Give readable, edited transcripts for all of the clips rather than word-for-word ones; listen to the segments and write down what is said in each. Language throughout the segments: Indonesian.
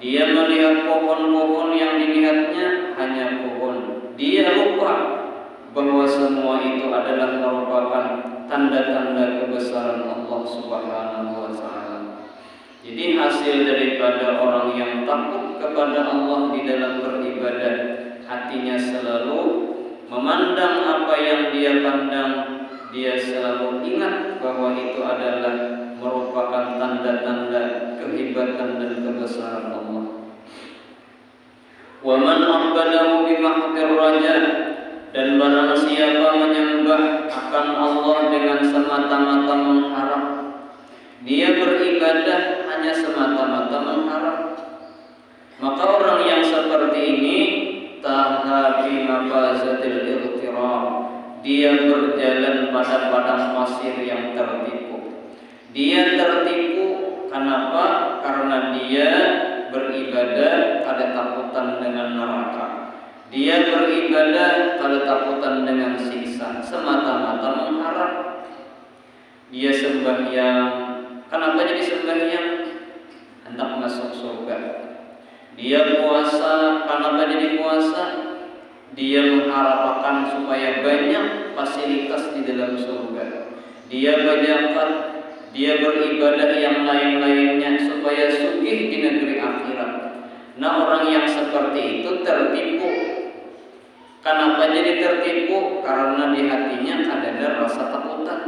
Dia melihat pohon-pohon yang dilihatnya hanya pohon dia lupa bahwa semua itu adalah merupakan tanda-tanda kebesaran Allah Subhanahu wa Ta'ala. Jadi hasil daripada orang yang takut kepada Allah di dalam beribadah, hatinya selalu memandang apa yang dia pandang, dia selalu ingat bahwa itu adalah merupakan tanda-tanda kehebatan dan kebesaran Allah. Wa man abadahu bimahdir raja, dan barang siapa menyembah akan Allah dengan semata-mata mengharap, dia beribadah hanya semata-mata mengharap, maka orang yang seperti ini taha fi mafazatil ightirar, dia berjalan pada padang pasir yang tertipu. Dia tertipu kenapa? Karena dia beribadah ada takutan dengan neraka. Dia beribadah ada takutan dengan siksa, semata-mata mengharap. Dia sembahyang, kenapa jadi sembahyang? Hendak masuk surga. Dia puasa, kenapa jadi puasa? Dia mengharapkan supaya banyak fasilitas di dalam surga. Dia berzakat, dia beribadah yang lain-lainnya supaya sugih di negeri akhirat. Nah, orang yang seperti itu tertipu. Kenapa jadi tertipu? Karena di hatinya ada rasa takutan.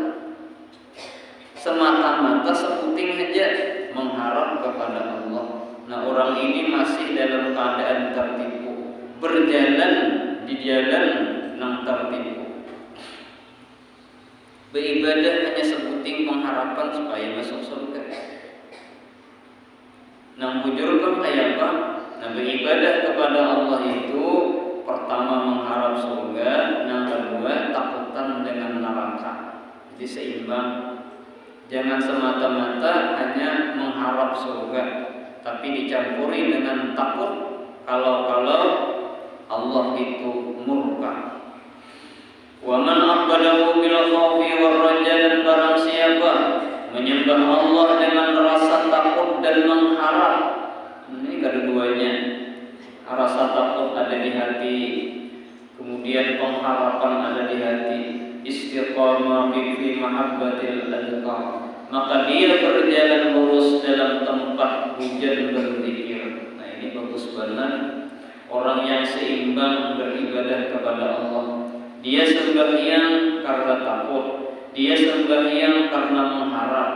Semata-mata seputing aja mengharap kepada Allah. Nah, orang ini masih dalam keadaan tertipu, berjalan di jalan yang tertipu. Beribadah hanya seputing pengharapan supaya masuk surga. Nah, bujurkan kayak apa? Nah, beribadah kepada Allah itu pertama mengharap surga, yang kedua takutan dengan neraka. Jadi seimbang. Jangan semata-mata hanya mengharap surga, tapi dicampuri dengan takut kalau Allah itu murka. Wa man abadahu bil khawfi war raja, dan barang siapa menyembah Allah dengan rasa takut dan mengharap. Ini kedua-duanya. Rasa takut ada di hati, kemudian pengharapan ada di hati. Istiqamah fi mahabbatil adqam, maka dia berjalan lurus dalam tempat hujan berzikir. Nah, ini bagus banget. Orang yang seimbang beribadah kepada Allah. Dia sembahyang karena takut, dia sembahyang karena mengharap.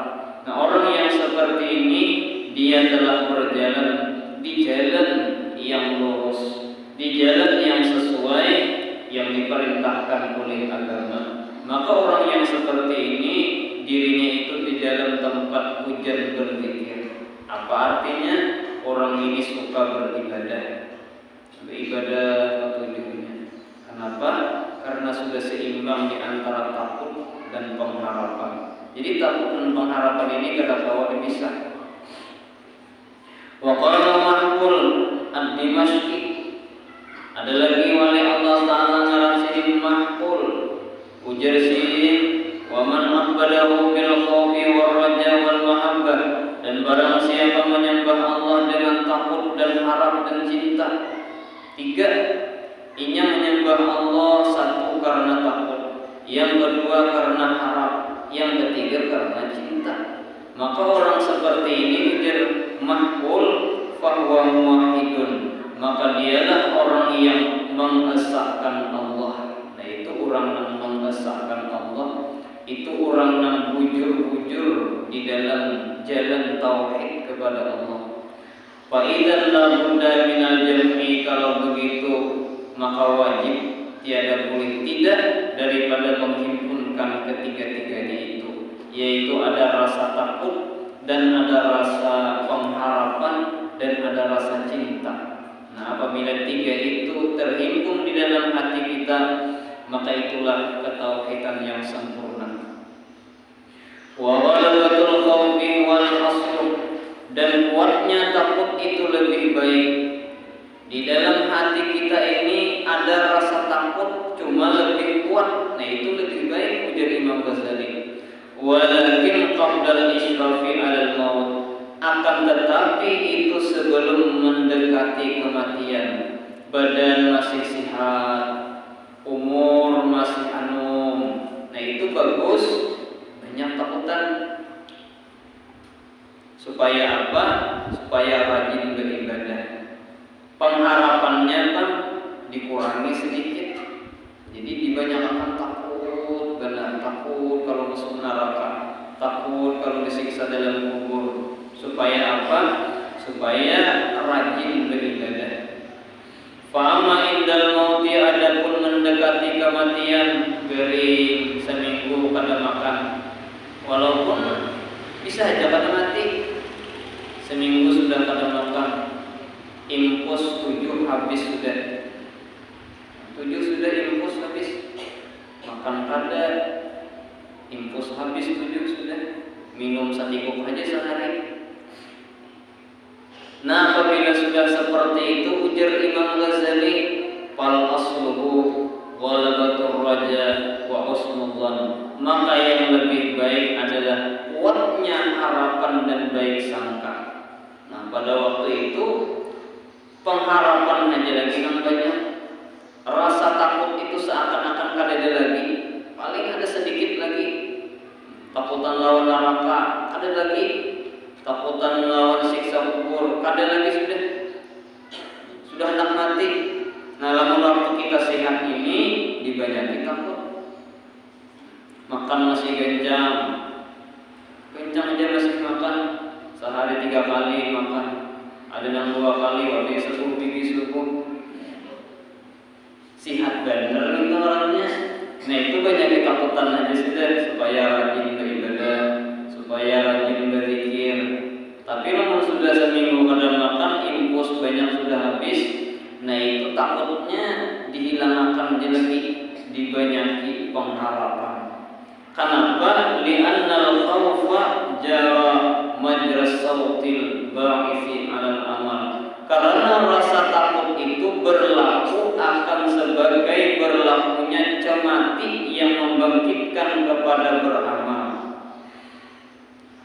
Nah, orang yang seperti ini dia telah berjalan di jalan yang lurus, di jalan yang sesuai yang diperintahkan oleh agama. Maka orang yang seperti ini dirinya itu di dalam tempat hujan berzikir. Apa artinya? Orang ini suka beribadah. Beribadah tujuannya. Kenapa? Karena sudah seimbang di antara takut dan pengharapan. Jadi takut dan pengharapan ini kadang-kadang dipisah. Wa qala Mahful ad-Dimashqi, ada lagi wali Allah Ta'ala ngarasin Mahful, ujar sih, wa man abadahu bil khawfi war raja wal mahabbah, dan barang siapa menyembah Allah dengan takut dan harap dan cinta. Tiga, inya menyembah Allah, satu karena takut, yang kedua karena harap, yang ketiga karena cinta. Maka orang seperti ini ujar Mahful, fahuwa muwahhidun, maka dialah orang yang mengesahkan Allah. Nah, itu orang yang mengesahkan Allah, itu orang yang bujur-bujur di dalam jalan tauhid kepada Allah. Fa idzan la budda minal jam'i, kalau begitu maka wajib tiada boleh tidak daripada menghimpunkan ketiga-tiganya itu, yaitu ada rasa takut dan ada rasa pengharapan dan ada rasa cinta. Nah, apabila tiga itu terhimpun di dalam hati kita, maka itulah ketauhidan yang sempurna. Wa ghalabatul khawfi wal asr, dan kuatnya takut itu lebih baik. Di dalam hati kita ini ada rasa takut, cuma lebih kuat. Nah, itu lebih baik, ujar Imam Ghazali. Walakin qabdal israfi 'alal maut, akan tetapi itu sebelum mendekati kematian, badan masih sehat, Supaya apa? Supaya rajin beribadah. Pengharapannya kan dikurangi sedikit. Jadi dibanyakan takut, benar takut kalau masuk neraka, takut kalau disiksa dalam kubur. Supaya apa? Supaya rajin beribadah. Fa'ama indal mauti, adapun mendekati kematian, beri seminggu kada makan. Walaupun bisa aja kada mati, seminggu sudah kada makan, impus 7 habis sudah. 7 sudah impus habis, makan kada, impus habis 7 sudah, minum 1 cup aja sehari. Nah, apabila sudah seperti itu, ujar Imam Ghazali, fal asluhu ghalabatur raja wa husnul dzan, maka yang lebih baik adalah kuatnya harapan dan baik sangka. Nah, pada waktu itu pengharapan aja lagi yang banyak, rasa takut itu seakan-akan kada ada lagi, paling ada sedikit lagi. Takutan lawan neraka ada lagi, takutan lawan siksa kubur kada lagi, sudah hendak mati. Nah, lamun waktu kita sehat ini dibanyaki takut. Makan masih kencang aja masih makan, sehari 3 kali makan, ada yang 2 kali, waktu subuh pagi subuh. Sehat bener itu orangnya. Nah, itu banyak ketakutan aja sudah, supaya rajin beribadah, supaya rajin berzikir. Tapi namun sudah seminggu kada makan, impus banyak sudah habis, nah itu takutnya dihilangkan aja lagi, dibanyaki pengharapan. Kenapa? Li'annal khawfa jara majras sautil ba'ifi 'alal amal. Karena rasa takut itu berlaku akan sebagai berlakunya cemati yang membangkitkan kepada beramal.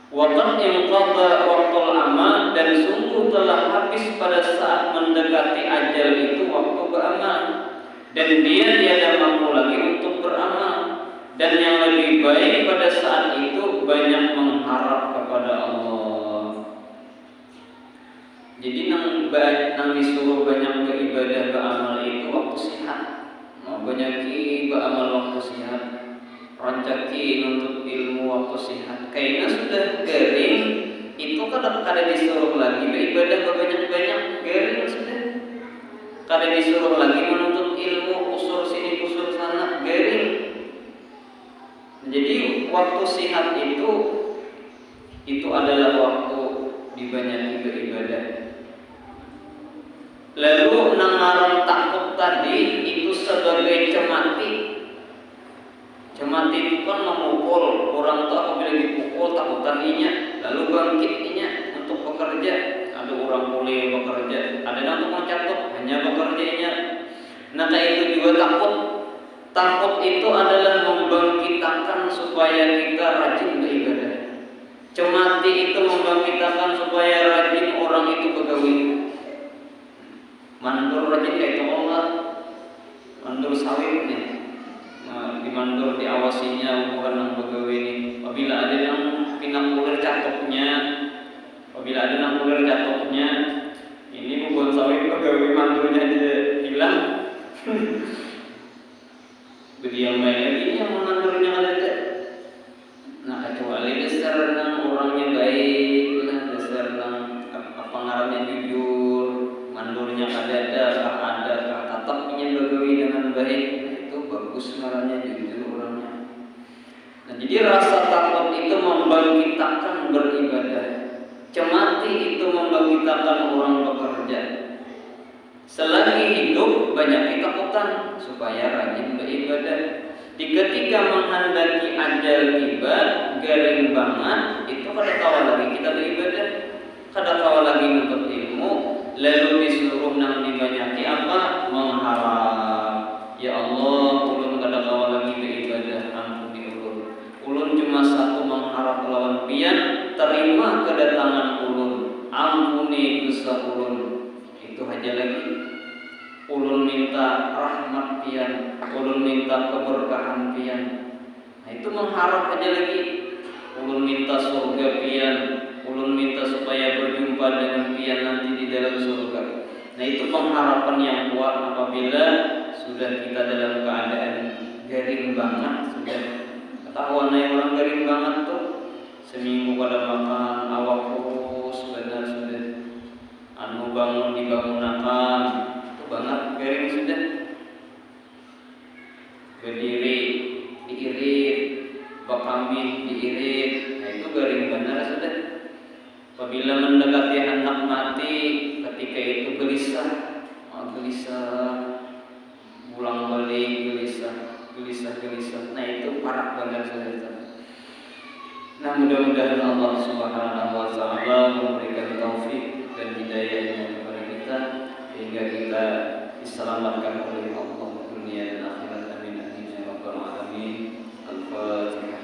Waqad inqadha waqtul amal, dan sungguh telah habis pada saat mendekati ajal itu waktu beramal, dan dia tiada mampu lagi untuk beramal. Dan yang lebih baik pada saat itu banyak mengharap kepada Allah. Jadi nang disuruh banyak beribadah beramal itu waktu sehat. Mau banyak beramal waktu sehat, rancaki nuntut ilmu waktu sehat. Kayaknya sudah garing, itu kada disuruh lagi beribadah banyak-banyak, garing sudah. Kada disuruh lagi menuntut ilmu, kusur sini kusur sana, garing. Jadi waktu sehat itu adalah waktu dibanyaki beribadah. Lalu nangaran takut tadi itu sebagai cemati. Cemati itu kan memukul, orang tua apabila dipukul takutan inya, lalu bangkit inya untuk bekerja. Ada orang boleh bekerja, ada yang untuk mencatat hanya bekerja inya. Nah, itu juga takut. Takut itu adalah membangkitkan supaya kita rajin beribadah. Cemati itu membangkitkan supaya rajin orang itu begawi. Mandur rajin kayak Allah, mandur sawit nih. Nah, di mandur diawasinya bukan yang begawi ini. Apabila ada yang pinang ular catoknya, ini bukan sawit begawi mandurnya aja hilang. Beliau lagi yang mengandurnya ada. Nah, kecuali dasar nang orangnya baik, lah dasar nang pengarangnya jujur, mandurnya ada, tatapnya begawi dengan baik, itu bagus ngarannya jujur orangnya. Nah, jadi rasa takut itu membangkitkan beribadah, cemati itu membangkitkan orang bekerja. Selagi hidup banyak ketakutan supaya rajin beribadah. Ketika menghendaki ajal tiba, garing banget, itu kada kawal lagi kita beribadah, kada kawal lagi menuntut ilmu, lalu disuruh nang dibanyaki apa? Mengharap. Ya Allah, ulun kada kawal lagi beribadah, ampuni ulun. Ulun cuma satu mengharap lawan pian, terima kedatangan ulun, ampuni dosa ulun. Itu aja lagi. Ulun minta rahmat pian, ulun minta keberkahan pian. Nah, itu mengharap aja lagi. Ulun minta surga pian, ulun minta supaya berjumpa dengan pian nanti di dalam surga. Nah itu pengharapan yang kuat apabila sudah kita dalam keadaan garing banget, sudah ketahuan orang garing banget tuh seminggu pada makan awak kurus benar sudah bangun dibangunakan itu banget garing sudah berdiri diirit bakami diirit. Nah itu garing benar sudah. Apabila mendekati anak mati ketika itu gelisah pulang balik gelisah. Nah itu parah benar sudah. Nah mudah-mudahan Allah Subhanahu wa taala memberikan taufik dan hidayahnya kepada kita sehingga kita diselamatkan oleh Allah dunia dan akhirat. Amin amin ya rabbal alamin. Al-Fatihah.